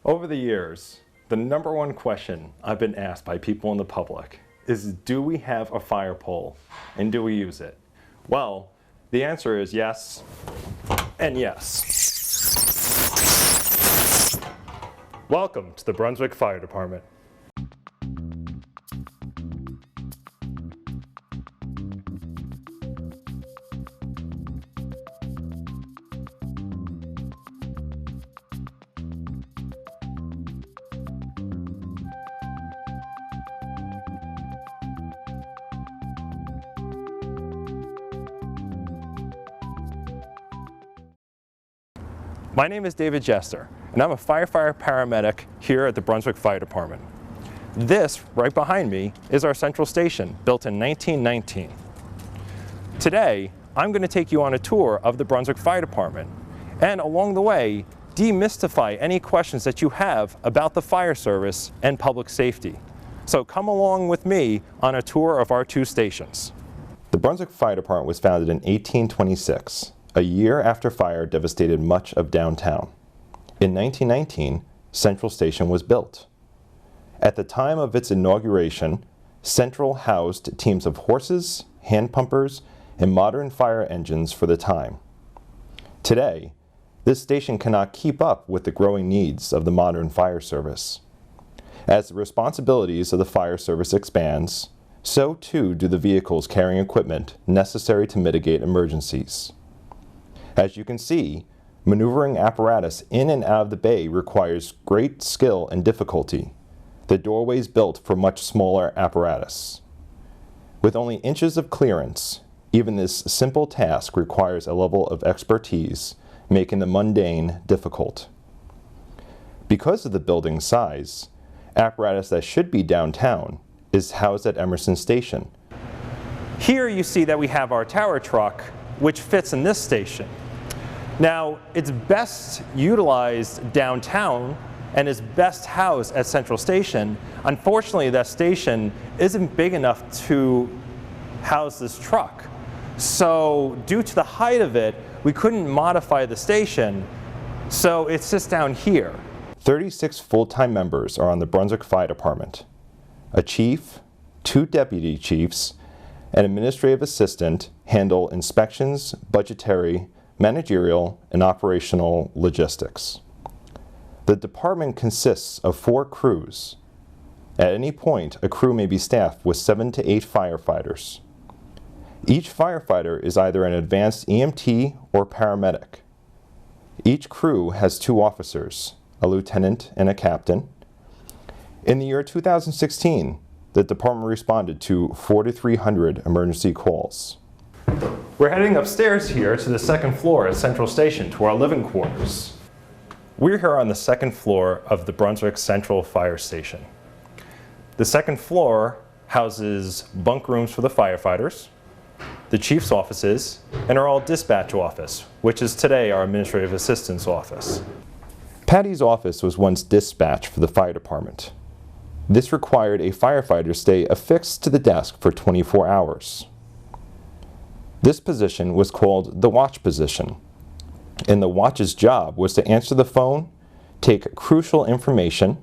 Over the years, the number one question I've been asked by people in the public is, do we have a fire pole and do we use it? Well, the answer is yes and yes. Welcome to the Brunswick Fire Department. My name is David Jester, and I'm a firefighter paramedic here at the Brunswick Fire Department. This, right behind me, is our central station, built in 1919. Today, I'm going to take you on a tour of the Brunswick Fire Department, and along the way, demystify any questions that you have about the fire service and public safety. So come along with me on a tour of our two stations. The Brunswick Fire Department was founded in 1826. A year after fire devastated much of downtown. In 1919, Central Station was built. At the time of its inauguration, Central housed teams of horses, hand pumpers, and modern fire engines for the time. Today, this station cannot keep up with the growing needs of the modern fire service. As the responsibilities of the fire service expands, so too do the vehicles carrying equipment necessary to mitigate emergencies. As you can see, maneuvering apparatus in and out of the bay requires great skill and difficulty. The doorway is built for much smaller apparatus. With only inches of clearance, even this simple task requires a level of expertise, making the mundane difficult. Because of the building's size, apparatus that should be downtown is housed at Emerson Station. Here you see that we have our tower truck, which fits in this station. Now, it's best utilized downtown and is best housed at Central Station. Unfortunately, that station isn't big enough to house this truck. So due to the height of it, we couldn't modify the station, so it sits down here. 36 full-time members are on the Brunswick Fire Department. A chief, 2 deputy chiefs, and administrative assistant handle inspections, budgetary, managerial, and operational logistics. The department consists of 4 crews. At any point, a crew may be staffed with 7 to 8 firefighters. Each firefighter is either an advanced EMT or paramedic. Each crew has 2 officers, a lieutenant and a captain. In the year 2016, the department responded to 4,300 emergency calls. We're heading upstairs here to the second floor at Central Station to our living quarters. We're here on the second floor of the Brunswick Central Fire Station. The second floor houses bunk rooms for the firefighters, the chief's offices, and our all dispatch office, which is today our administrative assistant's office. Patty's office was once dispatch for the fire department. This required a firefighter stay affixed to the desk for 24 hours. This position was called the watch position, and the watch's job was to answer the phone, take crucial information,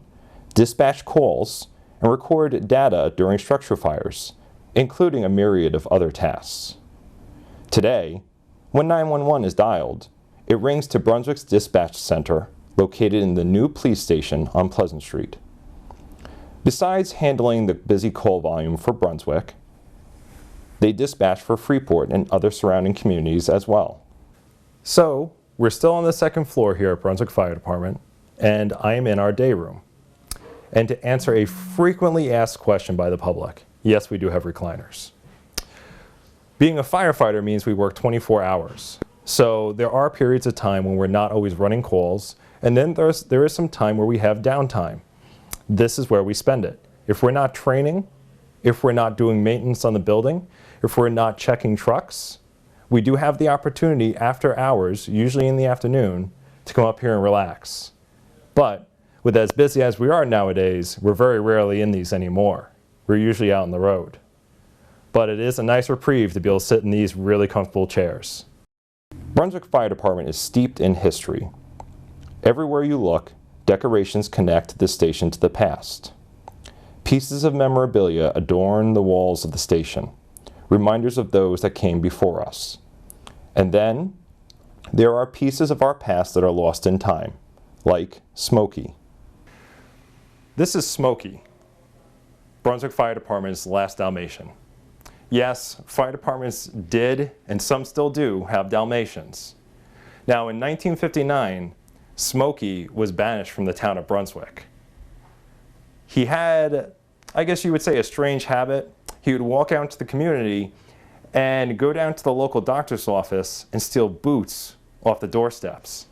dispatch calls, and record data during structure fires, including a myriad of other tasks. Today, when 911 is dialed, it rings to Brunswick's dispatch center, located in the new police station on Pleasant Street. Besides handling the busy call volume for Brunswick, they dispatch for Freeport and other surrounding communities as well. So, we're still on the second floor here at Brunswick Fire Department, and I am in our day room. And to answer a frequently asked question by the public, yes, we do have recliners. Being a firefighter means we work 24 hours. So there are periods of time when we're not always running calls, and then there is some time where we have downtime. This is where we spend it. If we're not training, if we're not doing maintenance on the building, if we're not checking trucks, we do have the opportunity after hours, usually in the afternoon, to come up here and relax. But with as busy as we are nowadays, we're very rarely in these anymore. We're usually out on the road. But it is a nice reprieve to be able to sit in these really comfortable chairs. Brunswick Fire Department is steeped in history. Everywhere you look, decorations connect the station to the past. Pieces of memorabilia adorn the walls of the station, reminders of those that came before us. And then, there are pieces of our past that are lost in time, like Smokey. This is Smokey, Brunswick Fire Department's last Dalmatian. Yes, fire departments did, and some still do, have Dalmatians. Now, in 1959, Smokey was banished from the town of Brunswick. He had, I guess you would say, a strange habit. He would walk out into the community and go down to the local doctor's office and steal boots off the doorsteps.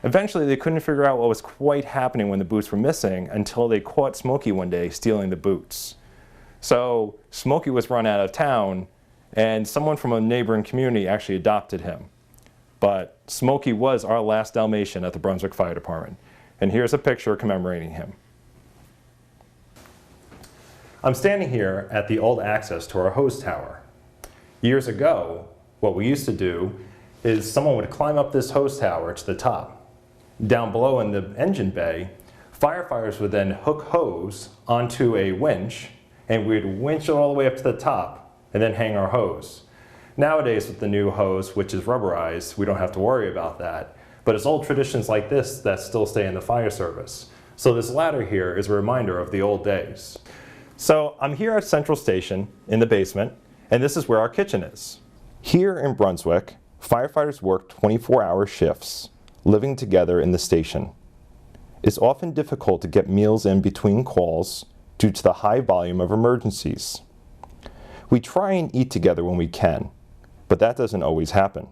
Eventually, they couldn't figure out what was quite happening when the boots were missing until they caught Smokey one day stealing the boots. So Smokey was run out of town, and someone from a neighboring community actually adopted him. But Smokey was our last Dalmatian at the Brunswick Fire Department. And here's a picture commemorating him. I'm standing here at the old access to our hose tower. Years ago, what we used to do is someone would climb up this hose tower to the top. Down below in the engine bay, firefighters would then hook hose onto a winch, and we'd winch it all the way up to the top and then hang our hose. Nowadays, with the new hose, which is rubberized, we don't have to worry about that. But it's old traditions like this that still stay in the fire service. So this ladder here is a reminder of the old days. So I'm here at Central Station in the basement, and this is where our kitchen is. Here in Brunswick, firefighters work 24-hour shifts, living together in the station. It's often difficult to get meals in between calls due to the high volume of emergencies. We try and eat together when we can, but that doesn't always happen.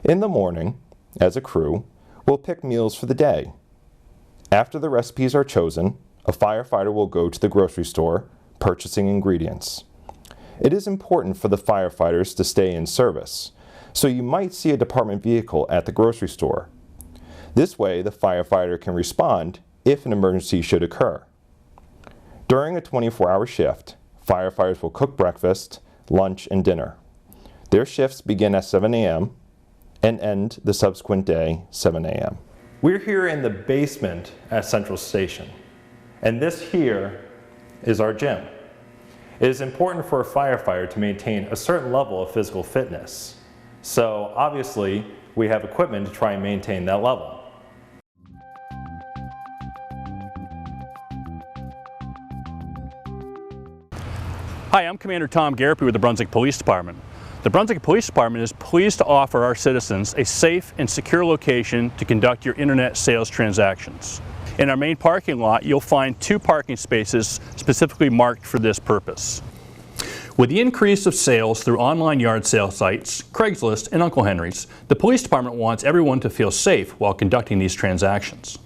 In the morning, as a crew, we'll pick meals for the day. After the recipes are chosen, a firefighter will go to the grocery store, purchasing ingredients. It is important for the firefighters to stay in service, so you might see a department vehicle at the grocery store. This way, the firefighter can respond if an emergency should occur. During a 24-hour shift, firefighters will cook breakfast, lunch, and dinner. Their shifts begin at 7 a.m. and end the subsequent day, 7 a.m. We're here in the basement at Central Station, and this here is our gym. It is important for a firefighter to maintain a certain level of physical fitness. So obviously, we have equipment to try and maintain that level. Hi, I'm Commander Tom Garapi with the Brunswick Police Department. The Brunswick Police Department is pleased to offer our citizens a safe and secure location to conduct your internet sales transactions. In our main parking lot, you'll find 2 parking spaces specifically marked for this purpose. With the increase of sales through online yard sale sites, Craigslist, and Uncle Henry's, the Police Department wants everyone to feel safe while conducting these transactions.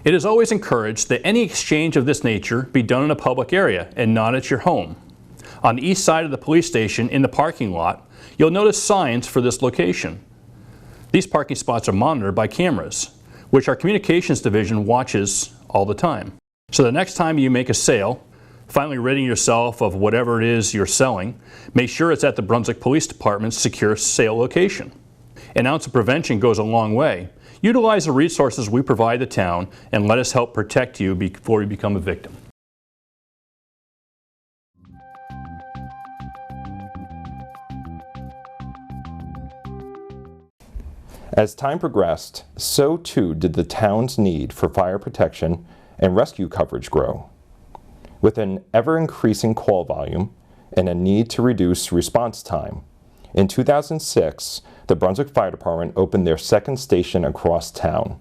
It is always encouraged that any exchange of this nature be done in a public area and not at your home. On the east side of the police station in the parking lot, you'll notice signs for this location. These parking spots are monitored by cameras, which our communications division watches all the time. So the next time you make a sale, finally ridding yourself of whatever it is you're selling, make sure it's at the Brunswick Police Department's secure sale location. An ounce of prevention goes a long way. Utilize the resources we provide the town and let us help protect you before you become a victim. As time progressed, so too did the town's need for fire protection and rescue coverage grow. With an ever-increasing call volume and a need to reduce response time, in 2006, the Brunswick Fire Department opened their second station across town.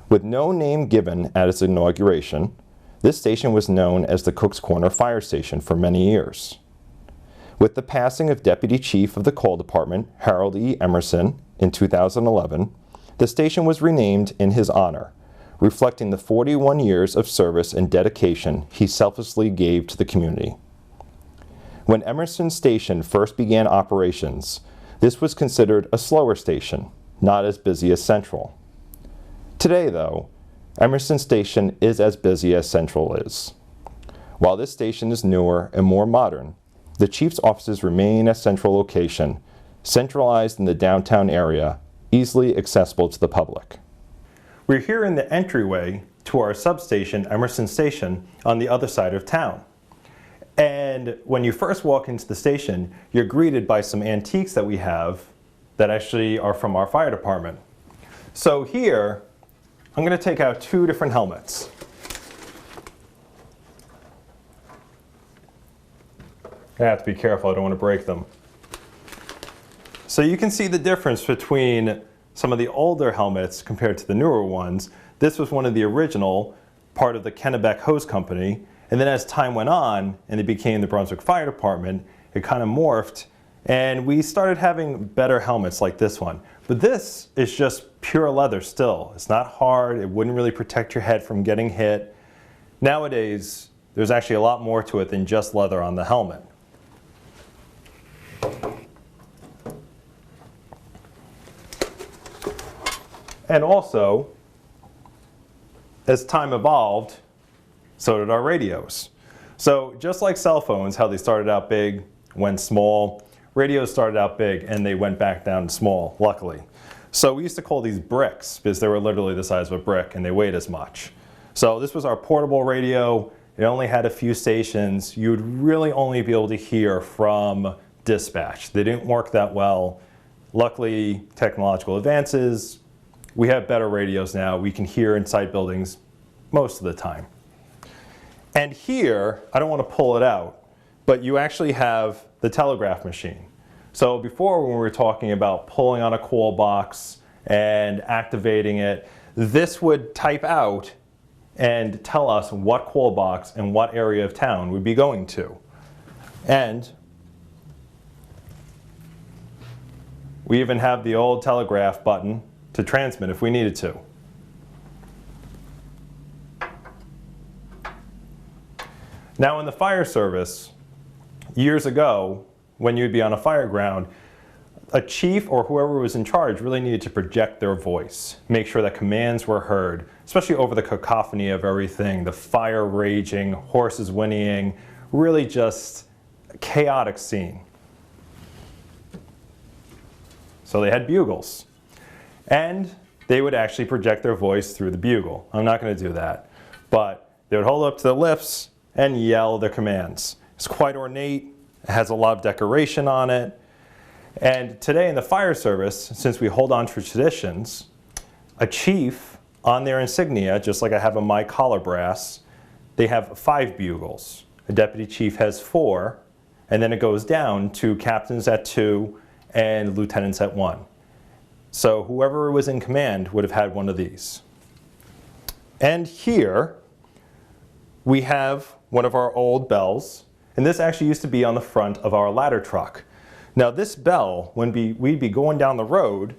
With no name given at its inauguration, this station was known as the Cook's Corner Fire Station for many years. With the passing of Deputy Chief of the Call Department, Harold E. Emerson, in 2011, the station was renamed in his honor, reflecting the 41 years of service and dedication he selflessly gave to the community. When Emerson Station first began operations, this was considered a slower station, not as busy as Central. Today, though, Emerson Station is as busy as Central is. While this station is newer and more modern, the Chief's offices remain at Central location, centralized in the downtown area, easily accessible to the public. We're here in the entryway to our substation, Emerson Station, on the other side of town. And when you first walk into the station, you're greeted by some antiques that we have that actually are from our fire department. So here, I'm going to take out two different helmets. I have to be careful, I don't want to break them. So you can see the difference between some of the older helmets compared to the newer ones. This was one of the original, part of the Kennebec Hose Company, and then as time went on and it became the Brunswick Fire Department, it kind of morphed and we started having better helmets like this one. But this is just pure leather still. It's not hard, it wouldn't really protect your head from getting hit. Nowadays, there's actually a lot more to it than just leather on the helmet. And also, as time evolved, so did our radios. So just like cell phones, how they started out big, went small, radios started out big and they went back down small, luckily. So we used to call these bricks because they were literally the size of a brick and they weighed as much. So this was our portable radio. It only had a few stations. You would really only be able to hear from dispatch. They didn't work that well. Luckily, technological advances, we have better radios now. We can hear inside buildings most of the time. And here, I don't want to pull it out, but you actually have the telegraph machine. So before, when we were talking about pulling on a call box and activating it, this would type out and tell us what call box and what area of town we'd be going to. And we even have the old telegraph button to transmit if we needed to. Now in the fire service, years ago, when you'd be on a fire ground, a chief or whoever was in charge really needed to project their voice, make sure that commands were heard, especially over the cacophony of everything, the fire raging, horses whinnying, really just a chaotic scene. So they had bugles. And they would actually project their voice through the bugle. I'm not going to do that. But they would hold up to their lips and yell their commands. It's quite ornate. It has a lot of decoration on it. And today in the fire service, since we hold on to traditions, a chief on their insignia, just like I have on my collar brass, they have 5 bugles. A deputy chief has 4, and then it goes down to captains at 2 and lieutenants at 1. So whoever was in command would have had one of these. And here we have one of our old bells, and this actually used to be on the front of our ladder truck. Now this bell, when we'd be going down the road,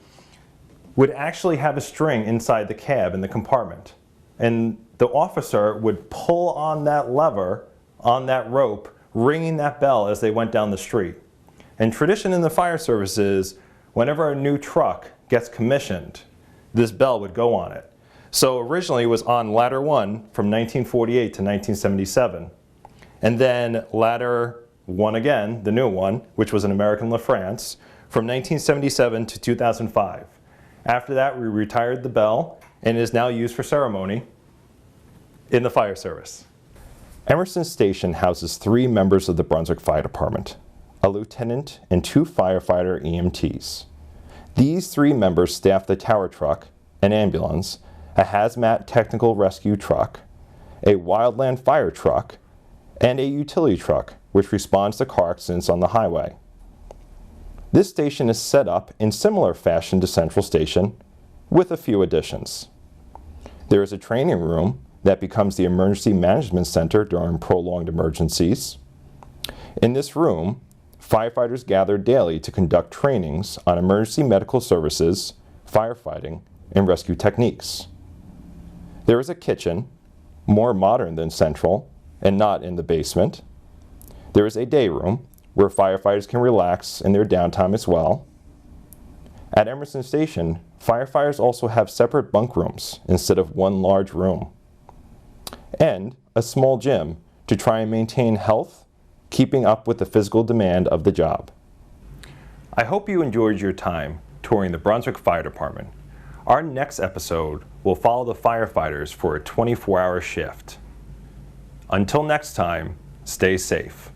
would actually have a string inside the cab in the compartment. And the officer would pull on that lever, on that rope, ringing that bell as they went down the street. And tradition in the fire service is, whenever a new truck gets commissioned, this bell would go on it. So originally it was on ladder 1 from 1948 to 1977. And then ladder 1 again, the new one, which was an American LaFrance, from 1977 to 2005. After that, we retired the bell and it is now used for ceremony in the fire service. Emerson Station houses 3 members of the Brunswick Fire Department, a lieutenant and 2 firefighter EMTs. These 3 members staff the tower truck, an ambulance, a hazmat technical rescue truck, a wildland fire truck, and a utility truck, which responds to car accidents on the highway. This station is set up in similar fashion to Central Station, with a few additions. There is a training room that becomes the emergency management center during prolonged emergencies. In this room, firefighters gather daily to conduct trainings on emergency medical services, firefighting, and rescue techniques. There is a kitchen, more modern than Central, and not in the basement. There is a day room, where firefighters can relax in their downtime as well. At Emerson Station, firefighters also have separate bunk rooms instead of one large room. And a small gym to try and maintain health, keeping up with the physical demand of the job. I hope you enjoyed your time touring the Brunswick Fire Department. Our next episode will follow the firefighters for a 24-hour shift. Until next time, stay safe.